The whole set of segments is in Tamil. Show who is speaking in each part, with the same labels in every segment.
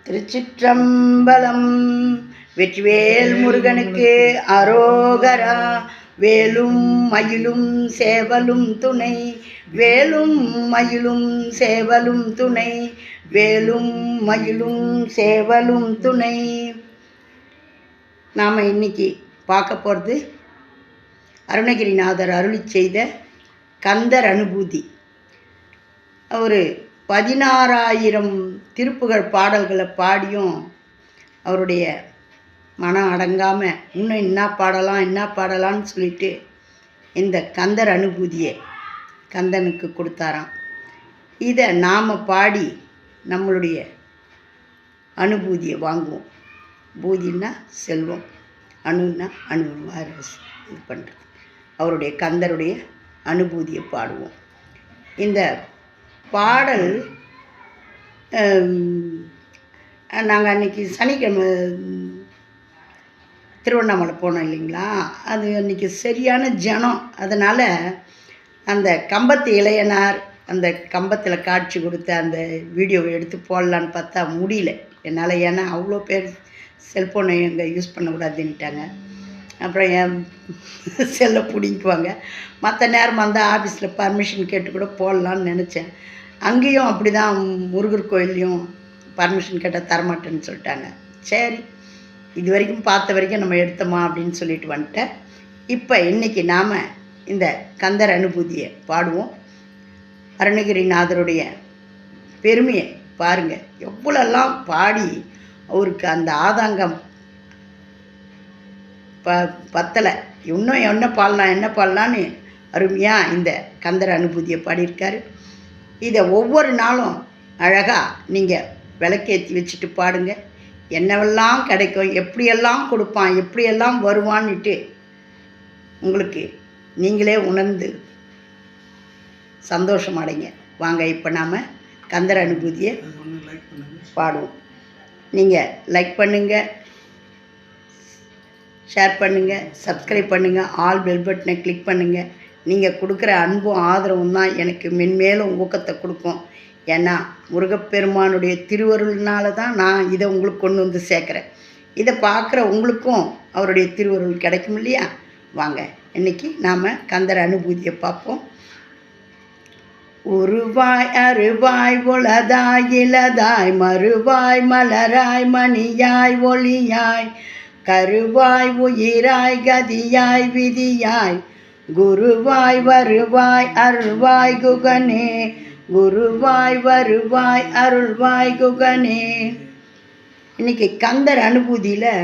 Speaker 1: திருச்சிற்றம்பலம். வெற்றிவேல் முருகனுக்கு அரோகரா. வேலும் மயிலும் சேவலும் துணை, வேலும் மயிலும் சேவலும் துணை, வேலும் மயிலும் சேவலும் துணை. நாம் இன்னைக்கு பார்க்க போகிறது அருணகிரிநாதர் அருளி செய்த கந்தர் அனுபூதி. அவர் 16,000 திருப்புகழ் பாடல்களை பாடியும் அவருடைய மனம் அடங்காமல் இன்னும் என்ன பாடலான்னு சொல்லிட்டு இந்த கந்தர் அனுபூதியை கந்தனுக்கு கொடுத்தாராம். இதை நாம் பாடி நம்மளுடைய அனுபூதியை வாங்குவோம். பூதின்னா செல்வம், அணுன்னா அணுவாக இது பண்ணுறது. அவருடைய கந்தருடைய அனுபூதியை பாடுவோம். இந்த பாடல் நாங்கள் அன்றைக்கி சனிக்கிழமை திருவண்ணாமலை போனோம் இல்லைங்களா, அது அன்றைக்கி சரியான ஜனம். அதனால் அந்த கம்பத்து இளையனார் அந்த கம்பத்தில் காட்சி கொடுத்த அந்த வீடியோவை எடுத்து போடலான்னு பார்த்தா முடியல என்னால். ஏன்னா அவ்வளோ பேர் செல்ஃபோனை எங்கே யூஸ் பண்ணக்கூடாதுன்ட்டாங்க. அப்புறம் என் செல்லை பிடிக்குவாங்க. மற்ற நேரம் வந்தால் ஆஃபீஸில் பர்மிஷன் கேட்டு கூட போடலான்னு நினச்சேன். அங்கேயும் அப்படி தான், முருகர் கோயில்லையும் பர்மிஷன் கேட்டால் தரமாட்டேன்னு சொல்லிட்டாங்க. சரி, இது வரைக்கும் பார்த்த வரைக்கும் நம்ம எடுத்தோமா அப்படின்னு சொல்லிட்டு வந்துட்டேன். இப்போ இன்றைக்கி நாம் இந்த கந்தர் அனுபூதியை பாடுவோம். அருணகிரிநாதருடைய பெருமையை பாருங்கள். எவ்வளோலாம் பாடி அவருக்கு அந்த ஆதாங்கம் பத்தலை. இன்னும் என்ன பாடலான்னு அருமையாக இந்த கந்தர் அனுபூதியை பாடியிருக்காரு. இதை ஒவ்வொரு நாளும் அழகாக நீங்கள் விளக்கேற்றி வச்சுட்டு பாடுங்க. என்னவெல்லாம் கிடைக்கும், எப்படியெல்லாம் கொடுப்பான், எப்படியெல்லாம் வருவான்னுட்டு உங்களுக்கு நீங்களே உணர்ந்து சந்தோஷம் அடைங்க. வாங்க இப்போ நாம் கந்தர் அனுபூதியை பாடுவோம். நீங்கள் லைக் பண்ணுங்கள், ஷேர் பண்ணுங்கள், சப்ஸ்கிரைப் பண்ணுங்கள், ஆல் பெல் பட்டனை கிளிக் பண்ணுங்கள். நீங்கள் கொடுக்குற அன்பும் ஆதரவும் தான் எனக்கு மென்மேலும் ஊக்கத்தை கொடுக்கும். ஏன்னா முருகப்பெருமானுடைய திருவருள்னால தான் நான் இதை உங்களுக்கு கொண்டு வந்து சேர்க்குறேன். இதை பார்க்குற உங்களுக்கும் அவருடைய திருவருள் கிடைக்கும் இல்லையா? வாங்க இன்றைக்கி நாம் கந்தர் அனுபூதியை பார்ப்போம். உருவாய் அருவாய் உளதாய் இளதாய் மறுவாய் மலராய் மணியாய் ஒளியாய் கருவாய் உயிராய் கதியாய் விதியாய் குருவாய் வருவாய் அருள்வாய் குகனே, குருவாய் வருவாய் அருள்வாய் குகனே. இன்றைக்கி கந்தர் அனுபூதியில்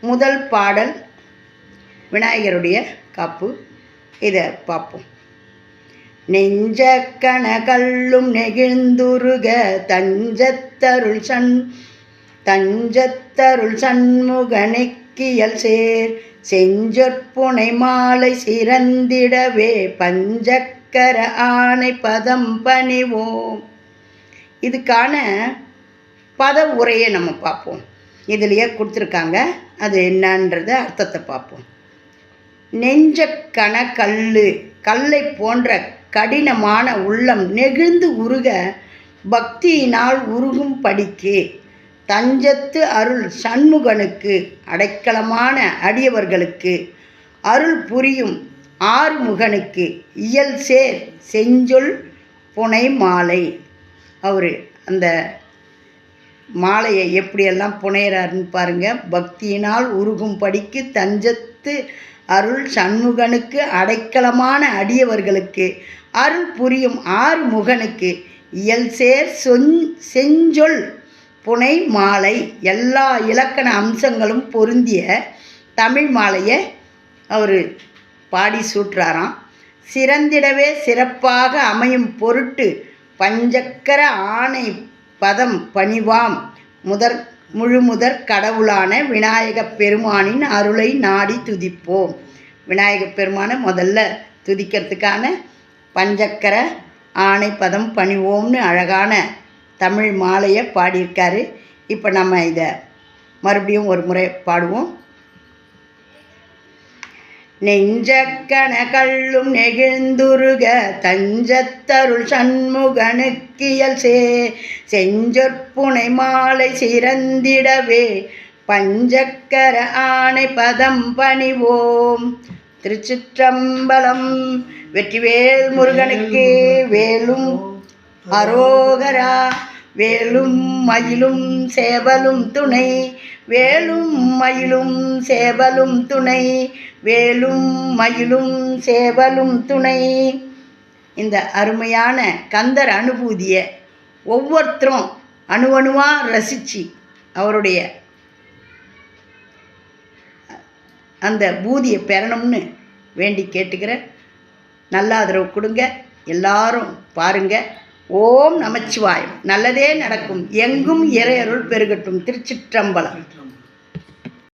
Speaker 1: முதல் பாடல் விநாயகருடைய காப்பு. இதை பார்ப்போம். நெஞ்ச கனகல்லும் நெகிழ்ந்துருக தஞ்சத்தருள் சண்முகனெக்கியல் சேர் செஞ்சொற்புனை மாலை சிறந்திடவே பஞ்சக்கர ஆணை பதம் பணிவோம். இதுக்கான பத உரையை நம்ம பார்ப்போம். இதுலேயே கொடுத்துருக்காங்க, அது என்னன்றத அர்த்தத்தை பார்ப்போம். நெஞ்ச கல்லை போன்ற கடினமான உள்ளம் நெகிழ்ந்து உருக பக்தியினால் உருகும் படிக்கு தஞ்சத்து அருள் சண்முகனுக்கு அடைக்கலமான அடியவர்களுக்கு அருள் புரியும் ஆறுமுகனுக்கு இயல் சேர் செஞ்சொல் புனை மாலை. அவர் அந்த மாலையை எப்படியெல்லாம் புனையிறாருன்னு பாருங்கள். பக்தியினால் உருகும் படிக்கு தஞ்சத்து அருள் சண்முகனுக்கு அடைக்கலமான அடியவர்களுக்கு அருள் புரியும் ஆறுமுகனுக்கு இயல் சேர் செஞ்சொல் புனை மாலை. எல்லா இலக்கண அம்சங்களும் பொருந்திய தமிழ் மாலையை அவர் பாடி சூட்டுறாராம். சிறந்திடவே சிறப்பாக அமையும் பொருட்டு பஞ்சக்கர ஆணை பதம் பணிவாம் முழுமுதற் கடவுளான விநாயகப் பெருமானின் அருளை நாடி துதிப்போம். விநாயகப் பெருமானை முதல்ல துதிக்கிறதுக்கான பஞ்சக்கர ஆணை பதம் பணிவோம்னு அழகான தமிழ் மாலையை பாடியிருக்காரு. இப்போ நம்ம இதை மறுபடியும் ஒரு முறை பாடுவோம். நெஞ்சக்கன கள்ளும் நெகிழ்ந்துருக தஞ்சத்தருள் சண்முகனுக்கியல் செஞ்சொற்புனை மாலை சிறந்திடவே பஞ்சக்கர ஆணை பதம் பணிவோம். திருச்சிற்றம்பலம். வெற்றிவேல் முருகனுக்கு வேலும் அரோகரா. வேலும் மயிலும் சேவலும் துணை. வேலும் மயிலும் சேவலும் துணை. வேலும் மயிலும் சேவலும் துணை. இந்த அருமையான கந்தர் அனுபூதியை ஒவ்வொருத்தரும் அணுவணுவாக ரசித்து அவருடைய அந்த பூதியை பெறணும்னு வேண்டி கேட்டுக்கிறேன். நல்ல ஆதரவு கொடுங்க. எல்லாரும் பாருங்கள். ஓம் நமச்சிவாயம். நல்லதே நடக்கும். எங்கும் இறையருள் பெருகட்டும். திருச்சிற்றம்பலம்.